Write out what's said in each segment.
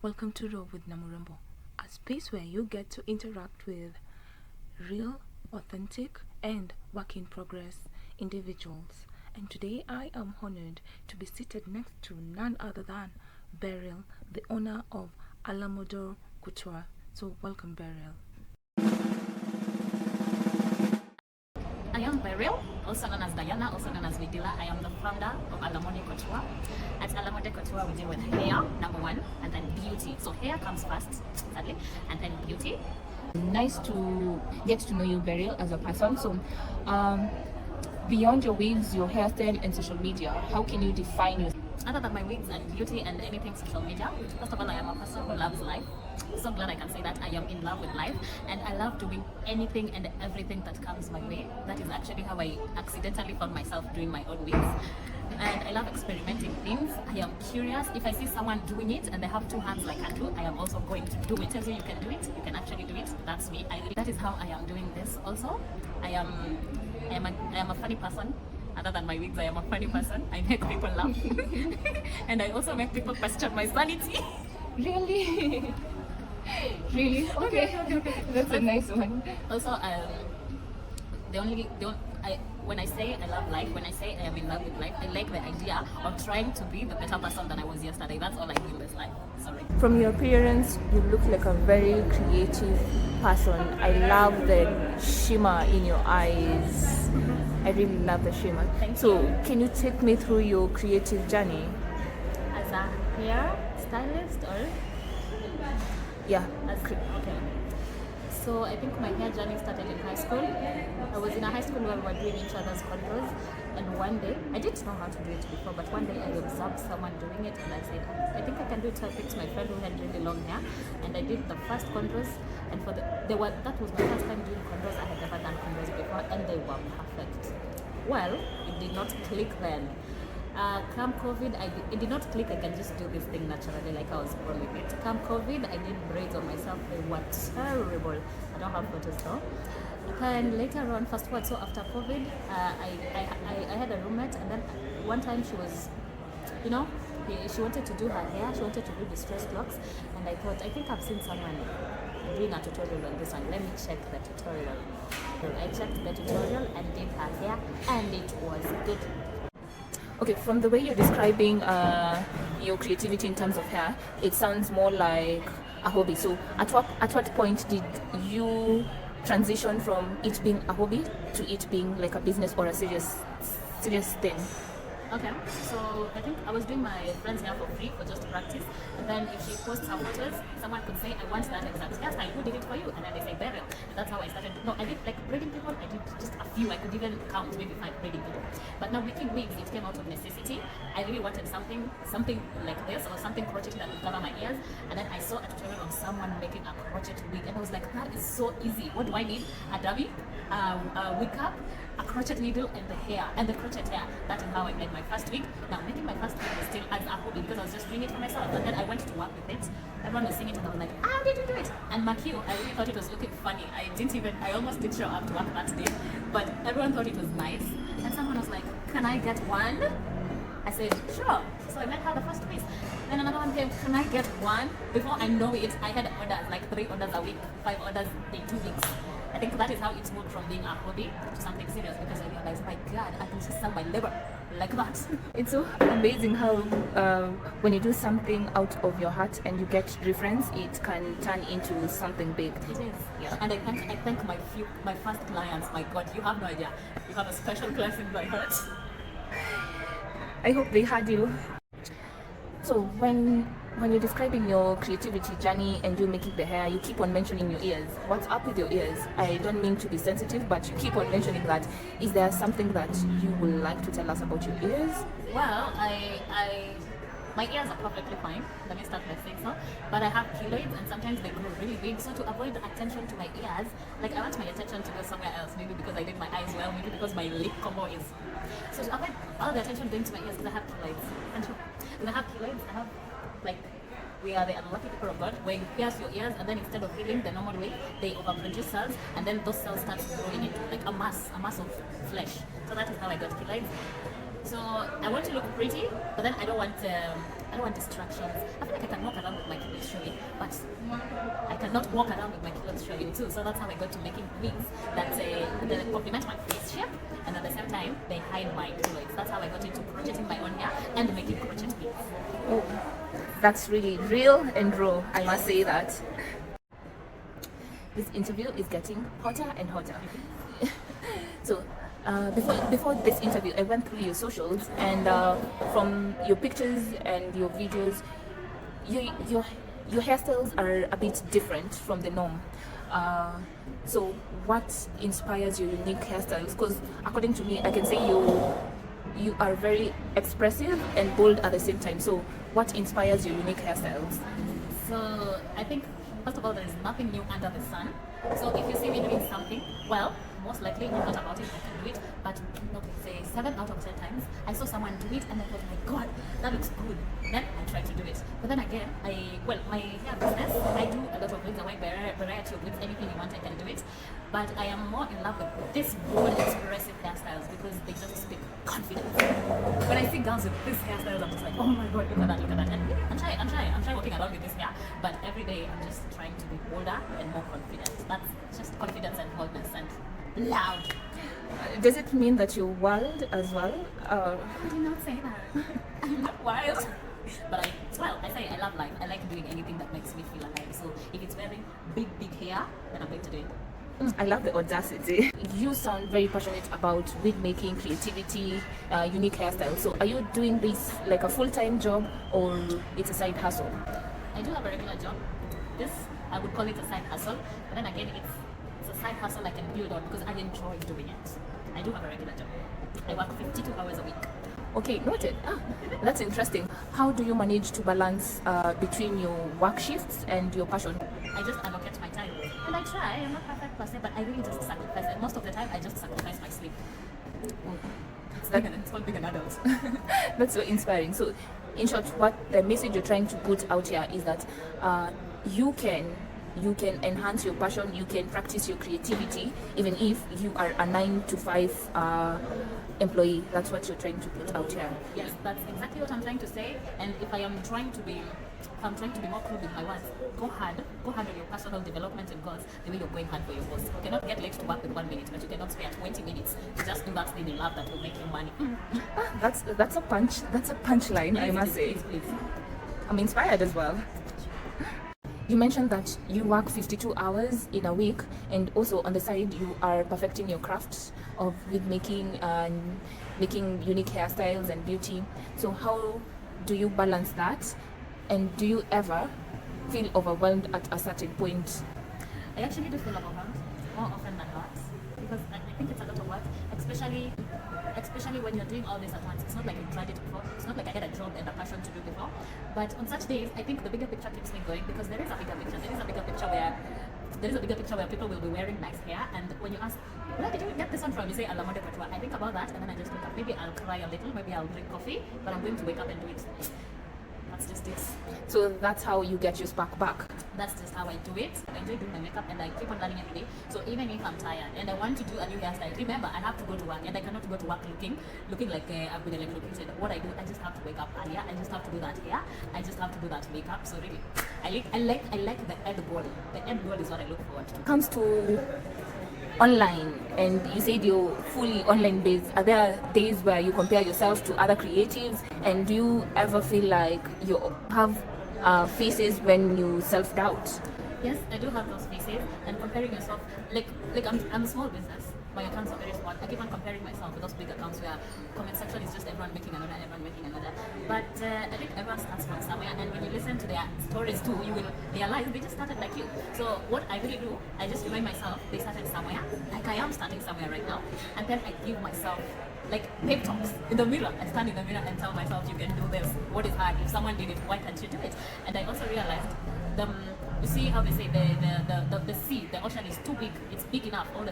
Welcome to Raw with Namurembo, a space where you get to interact with real, authentic, and work in progress individuals. And today I am honored to be seated next to none other than Beryl, the owner of Alamodor Couture. So welcome, Beryl. I am Beryl, also known as Diana, also known as Vidila. I am the founder of Alamode Couture. At Alamode Couture, we deal with hair, number one, and then beauty. So hair comes first, sadly, and then beauty. Nice to get to know you, Beryl, as a person. So, beyond your wigs, your hairstyle, and social media, how can you define yourself? Other than my wigs and beauty and anything social media, first of all, I am a person who loves life. So glad I can say that I am in love with life, and I love doing anything and everything that comes my way. That is actually how I accidentally found myself doing my own wigs. And I love experimenting things. I am curious. If I see someone doing it and they have two hands like I do, I am also going to do it. Tells you can do it, you can actually do it. That's me. That is how I am doing this also. I am a funny person. Other than my wigs, I am a funny person. I make people laugh. And I also make people question my sanity. Really? Really? Okay. That's a nice one. Also, when I say I love life, when I say I am in love with life, I like the idea of trying to be the better person than I was yesterday. That's all I do in this life. Sorry. From your appearance, you look like a very creative person. I love the shimmer in your eyes. I really love the shimmer. So, can you take me through your creative journey? As a hair stylist or? Yeah. Okay. So I think my hair journey started in high school. I was in a high school where we were doing each other's contours, and one day, I didn't know how to do it before, but one day I observed someone doing it, and I said, I think I can do it. So I picked my friend who had really long hair, and I did the first contours, and that was my first time doing contours. I had never done contours before, and they were perfect. Well, it did not click then. Come COVID, it did not click. I can just do this thing naturally like I was born with it. Come COVID, I did braids on myself. They were terrible. I don't have photos though. And later on, fast forward, so after COVID, I had a roommate, and then one time she was, she wanted to do her hair. She wanted to do distressed locks, and I thought, I think I've seen someone doing a tutorial on this one. Let me check the tutorial. So I checked the tutorial and did her hair, and it was good. Okay, from the way you're describing your creativity in terms of hair, it sounds more like a hobby. So at what point did you transition from it being a hobby to it being like a business or a serious thing? Okay, so I think I was doing my friend's hair for free for just practice, and then if she posts her photos, someone could say, I want that exact hairstyle, who did it for you? And then they say, Beryl. And that's how I started. No, I did like braiding people, I did just a few, I could even count maybe 5 braiding people. But now making wigs, it came out of necessity. I really wanted something like this, or something crochet that would cover my ears, and then I saw a tutorial of someone making a crochet wig, and I was like, that is so easy. What do I need? A dummy, a wig cap, a crochet needle, and the hair, and the crochet hair. That is how I made my first wig. Now, making my first wig was still as a hobby because I was just doing it for myself. And then I went to work with it. Everyone was seeing it, and I was like, how did you do it? And Makio, I really thought it was looking funny. I almost did show up to work that day, but everyone thought it was nice. And someone was like, can I get one? I said, sure. So I made her the first piece. Then another one came, can I get one? Before I know it, I had orders, like 3 orders a week, 5 orders in 2 weeks. I think that is how it's moved from being a hobby to something serious, because I realized, my God, I can just sell my labor like that. It's so amazing how when you do something out of your heart and you get reference, it can turn into something big. It is. Yeah. And I thank my first clients. My God, you have no idea. You have a special place in my heart. I hope they had you. So when you're describing your creativity journey and you making the hair, you keep on mentioning your ears. What's up with your ears? I don't mean to be sensitive, but you keep on mentioning that. Is there something that you would like to tell us about your ears? Well, my ears are perfectly fine. Let me start by saying so. But I have keloids, and sometimes they grow really big. So to avoid the attention to my ears, like I want my attention to go somewhere else. Maybe because I did my eyes well, maybe because my lip combo is. So to avoid all the attention going to my ears, because I have keloids. And when I have keloids, I have we are the unlucky people of God, where you pierce your ears, and then instead of healing the normal way, they overproduce cells, and then those cells start growing into like a mass of flesh. So that is how I got keloids. So I want to look pretty, but then I don't want distractions. I feel like I can walk around with my keloids But I cannot walk around with my clothes showing too. So that's how I got to making wigs that complement my face shape, and at the same time they hide my clothes. That's how I got into crocheting my own hair and making crochet wigs. Oh, that's really real and raw, I must say that. This interview is getting hotter and hotter. So before this interview, I went through your socials, and from your pictures and your videos, your hairstyles are a bit different from the norm. So what inspires your unique hairstyles? Because according to me, I can say you are very expressive and bold at the same time. So what inspires your unique hairstyles? So I think, first of all, there is nothing new under the sun. So if you see me doing something, well, most likely I'm not about it, I can do it. But say 7 out of 10 times, I saw someone do it and I thought, my God, that looks good. Then I tried to do it. But then again, my hair business, I do a lot of wigs, a wide variety of wigs, anything you want, I can do it. But I am more in love with this bold, expressive hairstyles because they just speak confidence. When I see girls with these hairstyles, I'm just like, oh my God, look at that, look at that. And I'm trying walking around with this hair. But every day, I'm just trying to be bolder and more confident. That's just confidence and boldness and loud. Does it mean that you're wild as well? I did not say that. I'm not wild. But I say I love life. I like doing anything that makes me feel alive. So if it's wearing big hair, then I'm going to do it. I love the audacity. You sound very passionate about wig making, creativity, unique hairstyle. So are you doing this like a full-time job or it's a side hustle? I do have a regular job. This, I would call it a side hustle. But then again, it's a side hustle I can build on because I enjoy doing it. I do have a regular job. I work 52 hours a week. Okay, noted. That's interesting. How do you manage to balance between your work shifts and your passion? I just allocate my time. And I try. I'm not perfect per se, but I really just sacrifice it. Most of the time, I just sacrifice my sleep. It's called being an adult. That's so inspiring. So, in short, what the message you're trying to put out here is that you can enhance your passion, you can practice your creativity, even if you are a 9 to 5 employee. That's what you're trying to put out here. Yes, that's exactly what I'm trying to say. And if I'm trying to be more crude with my words, go hard on your personal development and goals the way you're going hard for your boss. You cannot get late to work with 1 minute, but you cannot spare 20 minutes to just do that thing you love that will make you money. That's a punchline, I must say. Please. I'm inspired as well. You mentioned that you work 52 hours in a week, and also on the side you are perfecting your craft of wig making and making unique hairstyles and beauty. So how do you balance that? And do you ever feel overwhelmed at a certain point? I actually do feel overwhelmed more often than not because I think it's a lot of work, especially when you're doing all this at once. It's not like you tried it before. It's not like I had a job and a passion to do before. But on such days, I think the bigger picture keeps me going because there is a bigger picture. There is a bigger picture where people will be wearing nice hair, and when you ask, where did you get this one from? You say Namurembo. I think about that, and then I just think maybe I'll cry a little, maybe I'll drink coffee, but I'm going to wake up and do it. That's just it. So that's how you get your spark back. That's just how I do it. I enjoy doing my makeup and I keep on learning every day. So even if I'm tired and I want to do a new hairstyle, remember I have to go to work and I cannot go to work looking like I've been electrocuted. What I do, I just have to wake up earlier. I just have to do that hair. I just have to do that makeup. So really, I like the end goal. The end goal is what I look forward to. Comes to online, and you said you're fully online based. Are there days where you compare yourself to other creatives, and do you ever feel like you have phases when you self-doubt? Yes, I do have those phases, and comparing yourself, like I'm a small business. My accounts are very small. I keep on comparing myself with those big accounts where comment section is just everyone making another. But I think everyone starts from somewhere, and when you listen to their stories too, you will realize they just started like you. So what I really do, I just remind myself they started somewhere, like I am starting somewhere right now, and then I give myself like pep talks in the mirror. I stand in the mirror and tell myself, you can do this. What is hard? If someone did it, why can't you do it? And I also realized you see how they say the sea, the ocean is too big. It's big enough. All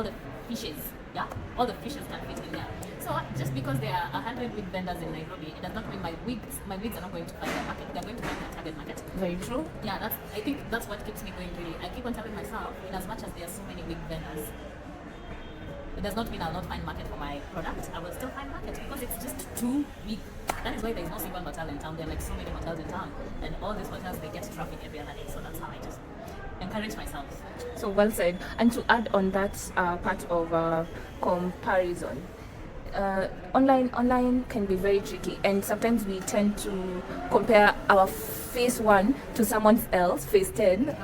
the fishes, yeah, all the fishes can fit in there. So just because there are 100 wig vendors in Nairobi, it does not mean my wigs are not going to find their market. They're going to find their target market. Very true. Yeah, I think that's what keeps me going really. I keep on telling myself, in as much as there are so many wig vendors, does not mean I'll not find market for my product. I will still find market because it's just too weak. That is why there is no single hotel in town. There are like so many hotels in town, and all these hotels, they get traffic every other day. So that's how I just encourage myself. So well said. And to add on that part of comparison, online can be very tricky, and sometimes we tend to compare our phase 1 to someone else phase 10,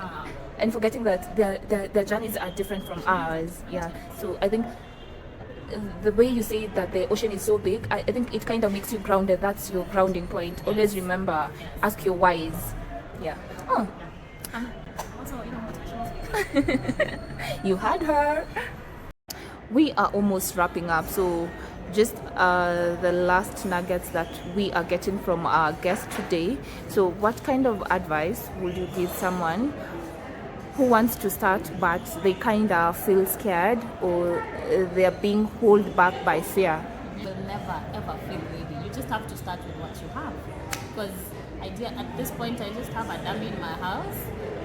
and forgetting that their journeys are different from ours. Yeah. So I think the way you say that the ocean is so big, I think it kind of makes you grounded. That's your grounding point. Always remember, ask your whys. Yeah. Oh. Also, motivational. You had her. We are almost wrapping up, so just the last nuggets that we are getting from our guest today. So what kind of advice would you give someone who wants to start but they kind of feel scared, or they're being held back by fear? You'll never ever feel ready. You just have to start with what you have. Because at this point, I just have a dummy in my house,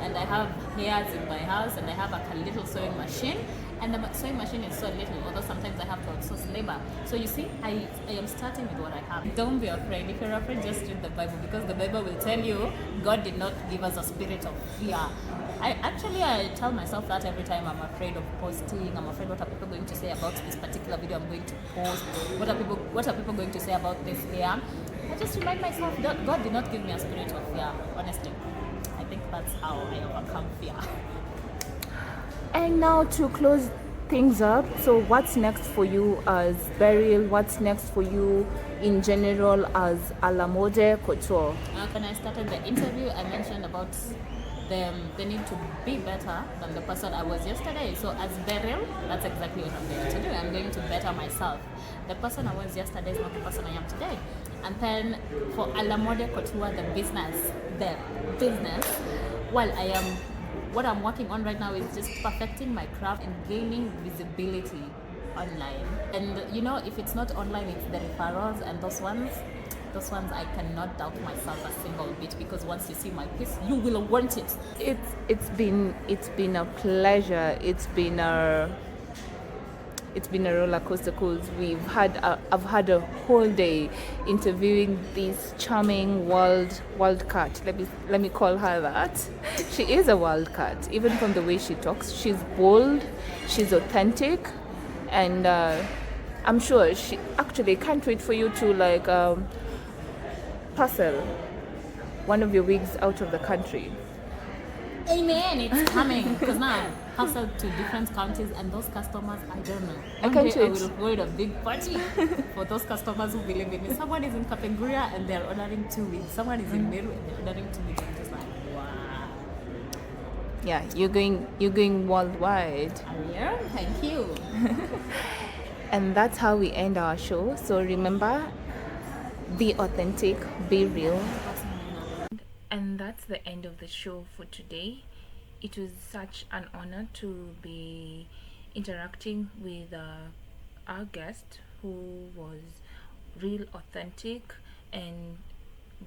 and I have hairs in my house, and I have a little sewing machine. And the sewing machine is so little, although sometimes I have to outsource labor. So you see, I am starting with what I have. Don't be afraid. If you're afraid, just read the Bible, because the Bible will tell you God did not give us a spirit of fear. I tell myself that every time I'm afraid of posting. I'm afraid what are people going to say about this particular video I'm going to post. What are people going to say about this here? I just remind myself that God did not give me a spirit of fear. Honestly, I think that's how I overcome fear. And now to close things up, so what's next for you as Beryl? What's next for you in general as a la mode couture? When I started the interview, I mentioned about they need to be better than the person I was yesterday. So as Beryl, that's exactly what I'm going to do. I'm going to better myself. The person I was yesterday is not the person I am today. And then for a la mode couture, the business, well, what I'm working on right now is just perfecting my craft and gaining visibility online. And if it's not online, it's the referrals, and those ones I cannot doubt myself a single bit, because once you see my piece, you will want it. It's been a pleasure. It's been a roller coaster, because I've had a whole day interviewing this charming wild cat. Let me call her that. She is a wild cat, even from the way she talks. She's bold, she's authentic, and I'm sure she actually can't wait for you to parcel one of your wigs out of the country. Amen, it's coming. Because now hustle to different counties, and those customers, I don't know. I can't wait. I will hold a big party for those customers who believe in me. Someone is in Kapenguria and they're ordering 2 weeks. Someone is in Meru and they're ordering 2 weeks. I'm just like, wow. Yeah, you're going worldwide. Yeah, thank you. And that's how we end our show. So remember, be authentic, be real. And that's the end of the show for today. It was such an honor to be interacting with our guest, who was real, authentic, and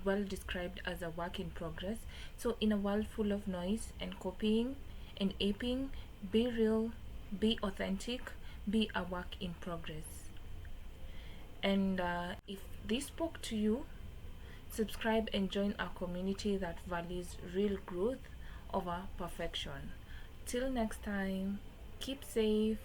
well described as a work in progress. So in a world full of noise and copying and aping, be real, be authentic, be a work in progress. And if this spoke to you, subscribe and join our community that values real growth over perfection. Till next time, keep safe.